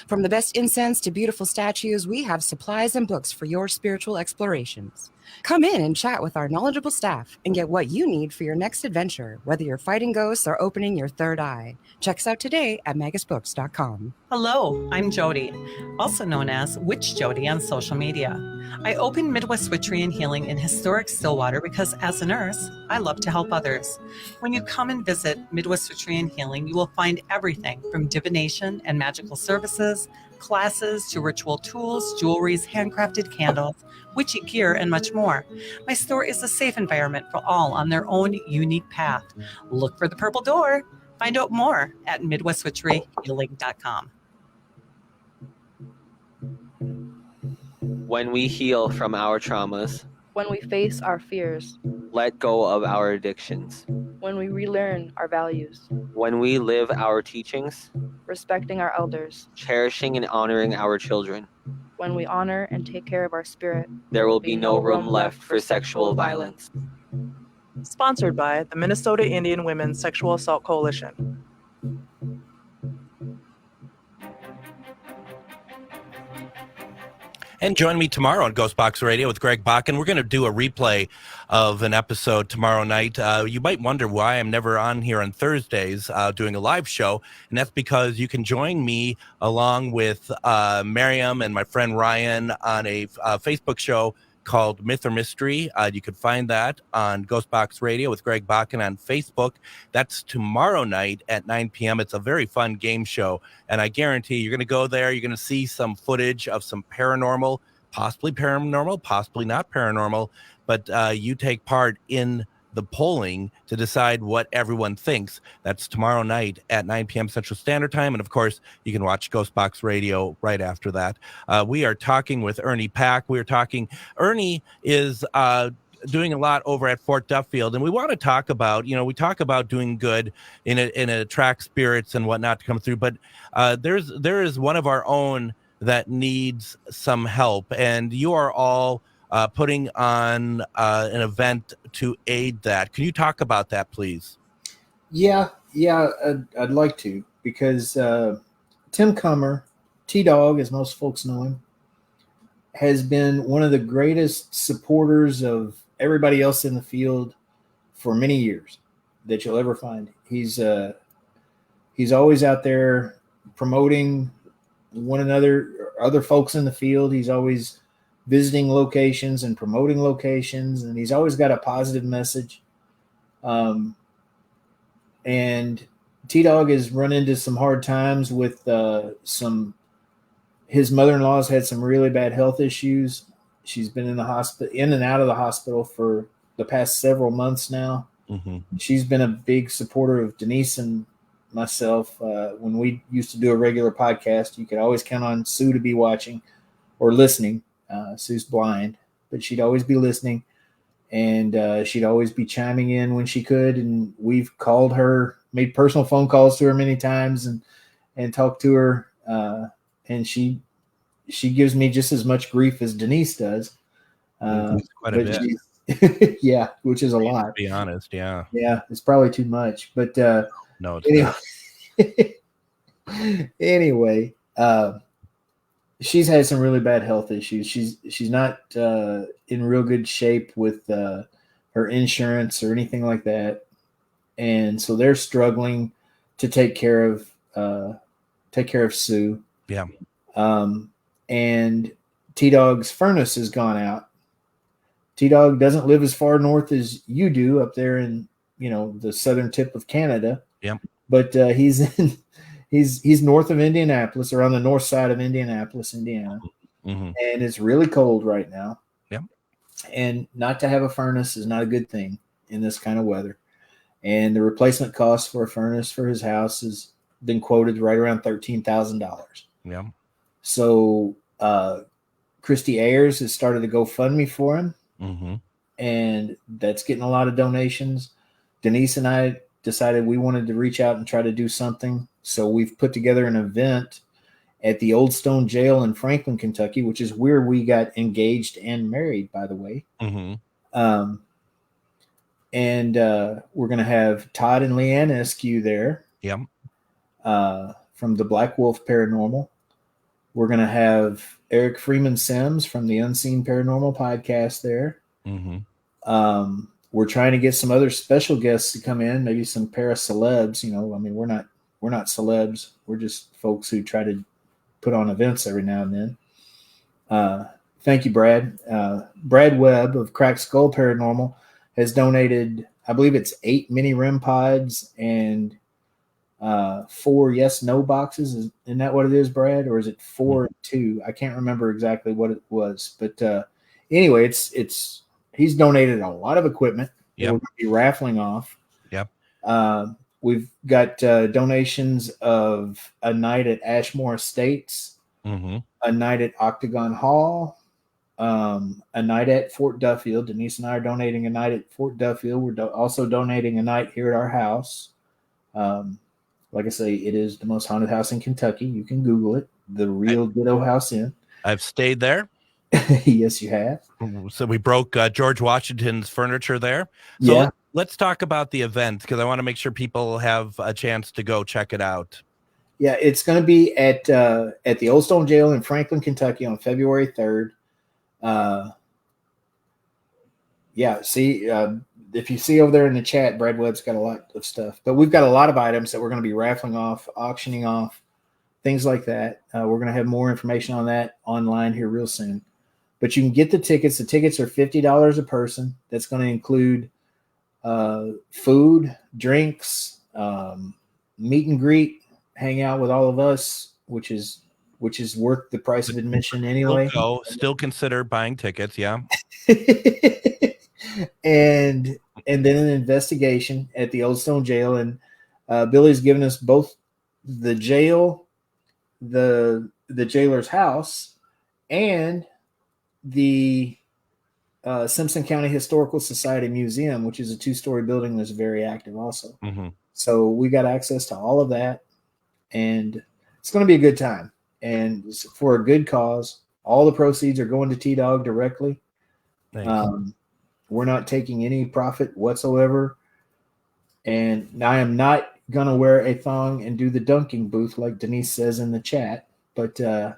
Speaker 9: From the best incense to beautiful statues, we have supplies and books for your spiritual explorations. Come in and chat with our knowledgeable staff and get what you need for your next adventure, whether you're fighting ghosts or opening your third eye. Check us out today at magusbooks.com.
Speaker 10: Hello, I'm Jody, also known as Witch Jody on social media. I open Midwest Witchery and Healing in historic Stillwater because as a nurse, I love to help others. When you come and visit Midwest Witchery and Healing, you will find everything from divination and magical services, classes to ritual tools, jewelries, handcrafted candles, witchy gear, and much more. My store is a safe environment for all on their own unique path. Look for the purple door. Find out more at MidwestWitcheryHealing.com.
Speaker 12: When we heal from our traumas,
Speaker 13: when we face our fears,
Speaker 12: let go of our addictions,
Speaker 13: when we relearn our values,
Speaker 12: when we live our teachings,
Speaker 13: respecting our elders,
Speaker 12: cherishing and honoring our children,
Speaker 13: when we honor and take care of our spirit,
Speaker 12: there will be no room left for sexual violence.
Speaker 14: Sponsored by the Minnesota Indian Women's Sexual Assault Coalition.
Speaker 6: And join me tomorrow on Ghostbox Radio with Greg Bakken. We're going to do a replay of an episode tomorrow night. You might wonder why I'm never on here on Thursdays doing a live show, and that's because you can join me along with Miriam and my friend Ryan on a Facebook show called Myth or Mystery. You can find that on Ghostbox Radio with Greg Bakken on Facebook. That's tomorrow night at 9 p.m. It's a very fun game show, and I guarantee you're going to go there. You're going to see some footage of some paranormal, possibly not paranormal, but you take part in the polling to decide what everyone thinks. That's tomorrow night at 9 p.m. Central Standard Time. And of course, you can watch Ghostbox Radio right after that. We are talking with Ernie Pack. Ernie is doing a lot over at Fort Duffield. And we want to talk about, we talk about doing good in attract spirits and whatnot to come through. But there is one of our own that needs some help. And you are all putting on an event to aid that. Can you talk about that, please?
Speaker 7: Yeah, I'd like to, because Tim Comer, T-Dog, as most folks know him, has been one of the greatest supporters of everybody else in the field for many years that you'll ever find. He's always out there promoting one another, other folks in the field. He's always visiting locations and promoting locations, and he's always got a positive message. And T-Dog has run into some hard times with his mother-in-law's had some really bad health issues. She's been in and out of the hospital for the past several months now. Mm-hmm. She's been a big supporter of Denise and myself. When we used to do a regular podcast, you could always count on Sue to be watching or listening. Sue's blind, but she'd always be listening. and she'd always be chiming in when she could. And we've called her, made personal phone calls to her many times, and talked to her. And she gives me just as much grief as Denise does.
Speaker 6: Quite a bit.
Speaker 7: Yeah, which is a lot.
Speaker 6: To be honest, yeah.
Speaker 7: Yeah, it's probably too much. But
Speaker 6: no, it's
Speaker 7: anyway, she's had some really bad health issues. She's not in real good shape with her insurance or anything like that, and so they're struggling to take care of Sue.
Speaker 6: Yeah.
Speaker 7: And T-Dog's furnace has gone out. T-Dog doesn't live as far north as you do up there in, the southern tip of Canada.
Speaker 6: Yeah.
Speaker 7: But he's north of Indianapolis, or on the north side of Indianapolis, Indiana.
Speaker 6: Mm-hmm.
Speaker 7: And it's really cold right now.
Speaker 6: Yeah.
Speaker 7: And not to have a furnace is not a good thing in this kind of weather. And the replacement cost for a furnace for his house has been quoted right around $13,000.
Speaker 6: Yeah.
Speaker 7: So Christy Ayers has started a GoFundMe for him.
Speaker 6: Mm-hmm.
Speaker 7: And that's getting a lot of donations. Denise and I decided we wanted to reach out and try to do something. So we've put together an event at the Old Stone Jail in Franklin, Kentucky, which is where we got engaged and married, by the way.
Speaker 6: Mm-hmm.
Speaker 7: And we're going to have Todd and Leanne Eskew there.
Speaker 6: Yep.
Speaker 7: From the Black Wolf Paranormal. We're going to have Eric Freeman Sims from the Unseen Paranormal podcast there.
Speaker 6: Mm-hmm.
Speaker 7: We're trying to get some other special guests to come in, maybe some para-celebs. We're not celebs. We're just folks who try to put on events every now and then. Thank you, Brad. Brad Webb of Cracked Skull Paranormal has donated, I believe it's 8 mini REM pods and 4 yes/no boxes. Isn't that what it is, Brad? Or is it 4 and 2? I can't remember exactly what it was. But anyway, he's donated a lot of equipment that we're going to be raffling off.
Speaker 6: Yep.
Speaker 7: We've got donations of a night at Ashmore Estates,
Speaker 6: mm-hmm.
Speaker 7: a night at Octagon Hall, a night at Fort Duffield. Denise and I are donating a night at Fort Duffield. We're also donating a night here at our house. Like I say, it is the most haunted house in Kentucky. You can Google it. The Real Ditto House Inn.
Speaker 6: I've stayed there.
Speaker 7: Yes, you have.
Speaker 6: So we broke George Washington's furniture there. So let's talk about the event, because I want to make sure people have a chance to go check it out.
Speaker 7: Yeah, it's going to be at the Old Stone Jail in Franklin, Kentucky on February 3rd. If you see over there in the chat, Brad Webb's got a lot of stuff. But we've got a lot of items that we're going to be raffling off, auctioning off, things like that. We're going to have more information on that online here real soon. But you can get the tickets. The tickets are $50 a person. That's going to include food, drinks, meet and greet, hang out with all of us, which is worth the price of admission anyway.
Speaker 6: Still consider buying tickets, yeah.
Speaker 7: and then an investigation at the Old Stone Jail, and Billy's given us both the jail, the jailer's house, and the Simpson County Historical Society Museum, which is a 2-story building that's very active also.
Speaker 6: Mm-hmm.
Speaker 7: So we got access to all of that, and it's going to be a good time, and it's for a good cause. All the proceeds are going to T-Dog directly. We're not taking any profit whatsoever, and I am not going to wear a thong and do the dunking booth like Denise says in the chat, but
Speaker 6: well,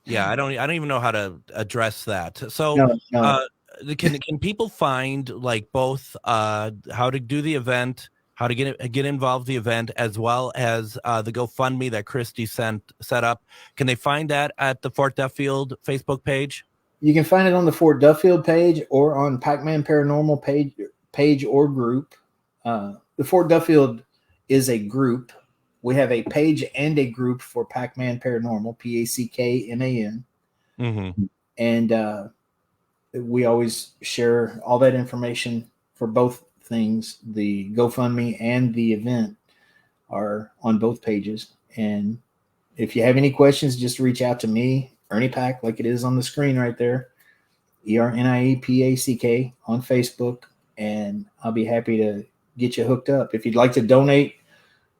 Speaker 6: I don't even know how to address that. So
Speaker 7: no.
Speaker 6: Can people find like both how to do the event, how to get involved in the event, as well as the GoFundMe that Christy set up? Can they find that at the Fort Duffield Facebook page?
Speaker 7: You can find it on the Fort Duffield page or on Pac-Man Paranormal page or group. The Fort Duffield is a group. We have a page and a group for Pac-Man Paranormal, PACKMAN.
Speaker 6: Mm-hmm.
Speaker 7: And we always share all that information for both things. The GoFundMe and the event are on both pages. And if you have any questions, just reach out to me, Ernie Pack, like it is on the screen right there. ERNIEPACK on Facebook, and I'll be happy to get you hooked up. If you'd like to donate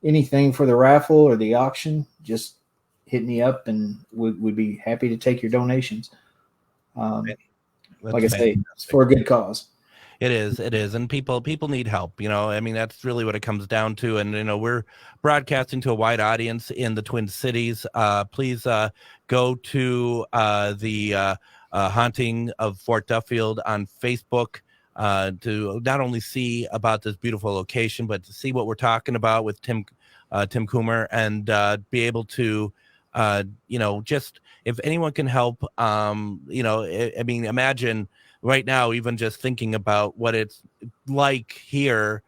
Speaker 7: anything for the raffle or the auction, just hit me up, and we'd be happy to take your donations. Like I say, it's for a good cause.
Speaker 6: It is, and people need help. I mean, that's really what it comes down to. And we're broadcasting to a wide audience in the Twin Cities. Please go to the Haunting of Fort Duffield on Facebook to not only see about this beautiful location, but to see what we're talking about with Tim Coomer, and be able to just, if anyone can help, I mean, imagine right now, even just thinking about what it's like here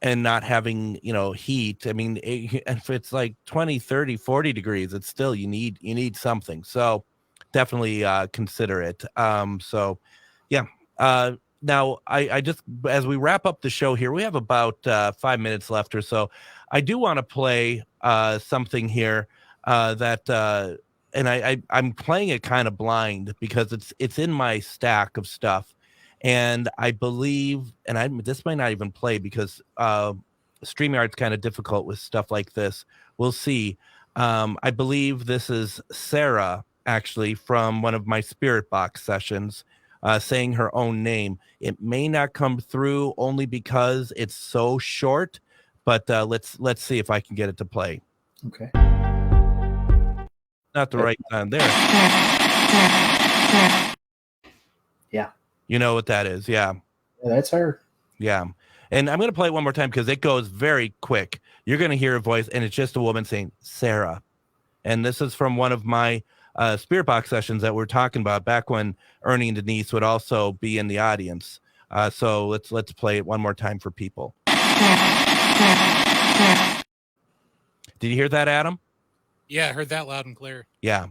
Speaker 6: and not having, heat. I mean, if it's like 20, 30, 40 degrees, it's still, you need something. So definitely consider it. So yeah. Now I just, as we wrap up the show here, we have about 5 minutes left or so. I do want to play something here that and I'm playing it kind of blind because it's in my stack of stuff, and I believe, and this might not even play because StreamYard's kind of difficult with stuff like this. We'll see. I believe this is Sarah, actually, from one of my Spirit Box sessions, saying her own name. It may not come through only because it's so short, but let's see if I can get it to play.
Speaker 7: Okay.
Speaker 6: Not the right time there.
Speaker 7: Yeah.
Speaker 6: You know what that is. Yeah.
Speaker 7: That's her.
Speaker 6: Yeah. And I'm going to play it one more time because it goes very quick. You're going to hear a voice, and it's just a woman saying, Sarah. And this is from one of my Spirit Box sessions that we're talking about back when Ernie and Denise would also be in the audience. So let's play it one more time for people. Did you hear that, Adam?
Speaker 1: Yeah, I heard that loud and clear.
Speaker 6: Yeah.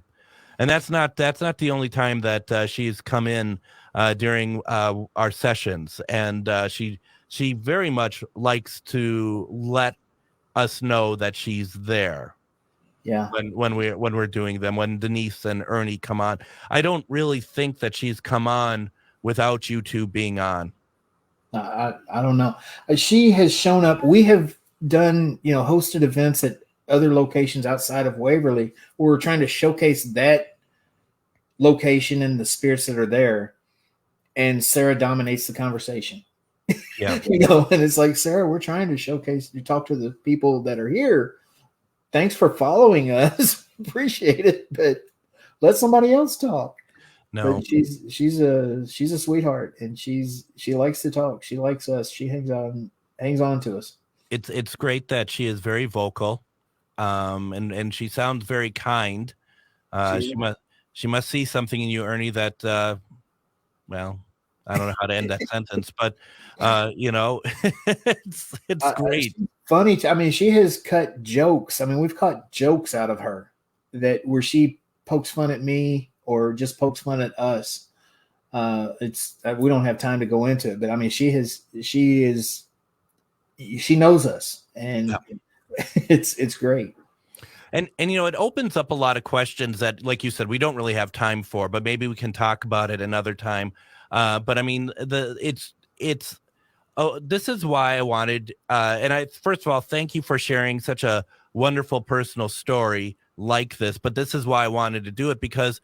Speaker 6: And that's not the only time that she's come in during our sessions. And she very much likes to let us know that she's there.
Speaker 7: Yeah.
Speaker 6: When we're doing them, when Denise and Ernie come on. I don't really think that she's come on without you two being on.
Speaker 7: I don't know. She has shown up. We have done, hosted events at other locations outside of Waverly where we're trying to showcase that location and the spirits that are there. And Sarah dominates the conversation.
Speaker 6: Yeah.
Speaker 7: And it's like, Sarah, we're trying to showcase, you talk to the people that are here. Thanks for following us. Appreciate it. But let somebody else talk.
Speaker 6: No,
Speaker 7: but she's a sweetheart, and she likes to talk. She likes us. She hangs on to us.
Speaker 6: It's great that she is very vocal. And she sounds very kind. She must see something in you, Ernie, that well, I don't know how to end that sentence, but it's great.
Speaker 7: Funny. I mean, she has cut jokes. I mean, we've caught jokes out of her where she pokes fun at me or just pokes fun at us. We don't have time to go into it, but I mean, she knows us, and it's great.
Speaker 6: And it opens up a lot of questions that, like you said, we don't really have time for, but maybe we can talk about it another time. But I mean, this is why I wanted, first of all, thank you for sharing such a wonderful personal story like this. But this is why I wanted to do it because,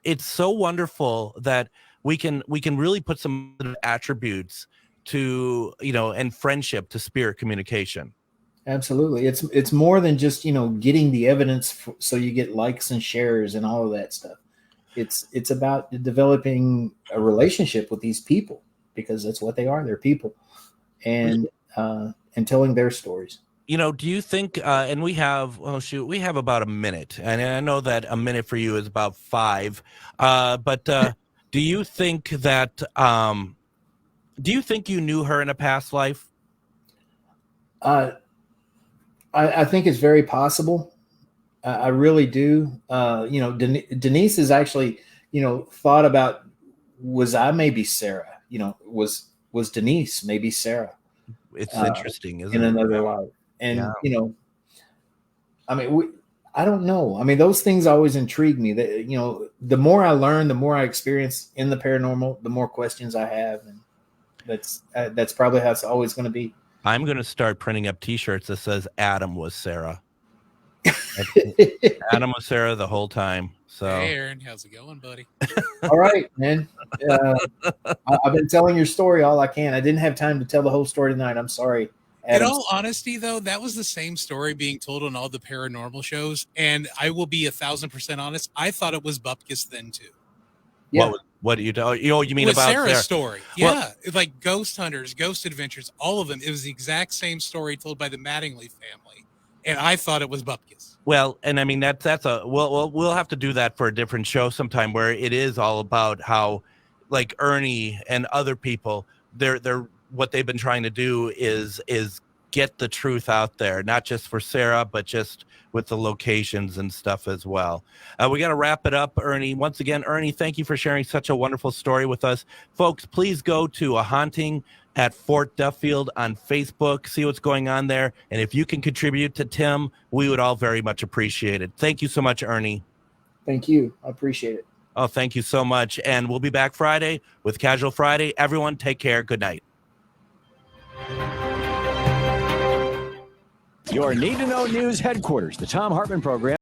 Speaker 6: it's so wonderful that we can really put some attributes to, and friendship to spirit communication.
Speaker 7: Absolutely. It's more than just, getting the evidence so you get likes and shares and all of that stuff. It's about developing a relationship with these people because that's what they are. They're people, and telling their stories.
Speaker 6: Do you think, and we have about a minute, and I know that a minute for you is about 5, but do you think that, do you think you knew her in a past life?
Speaker 7: I think it's very possible. I really do. Denise has actually, thought about, was I maybe Sarah? Was Denise maybe Sarah?
Speaker 6: It's interesting, isn't
Speaker 7: in
Speaker 6: it?
Speaker 7: another life. And, I mean, I don't know. I mean, those things always intrigue me. That, you know, the more I learn, the more I experience in the paranormal, the more questions I have, and that's probably how it's always going to be.
Speaker 6: I'm going to start printing up T-shirts that says Adam was Sarah. Adam was Sarah the whole time. So,
Speaker 1: hey, Aaron, how's it going, buddy?
Speaker 7: All right, man. I've been telling your story all I can. I didn't have time to tell the whole story tonight. I'm sorry.
Speaker 1: In all honesty, though, that was the same story being told on all the paranormal shows, and I will be 1,000% honest. I thought it was Bupkis then too.
Speaker 7: Yeah.
Speaker 6: What do you do? You mean
Speaker 1: with
Speaker 6: about
Speaker 1: Sarah's
Speaker 6: Sarah?
Speaker 1: story? Yeah, like Ghost Hunters, Ghost Adventures, all of them. It was the exact same story told by the Mattingly family, and I thought it was Bupkis.
Speaker 6: Well, and I mean that's a we'll have to do that for a different show sometime, where it is all about how, like, Ernie and other people, they're what they've been trying to do is get the truth out there, not just for Sarah, but just with the locations and stuff as well. We got to wrap it up, Ernie. Once again, Ernie, thank you for sharing such a wonderful story with us. Folks, please go to A Haunting at Fort Duffield on Facebook, see what's going on there. And if you can contribute to Tim, we would all very much appreciate it. Thank you so much, Ernie.
Speaker 7: Thank you. I appreciate it.
Speaker 6: Oh, thank you so much. And we'll be back Friday with Casual Friday. Everyone, take care. Good night.
Speaker 15: Your Need to Know News headquarters, the Thom Hartmann Program.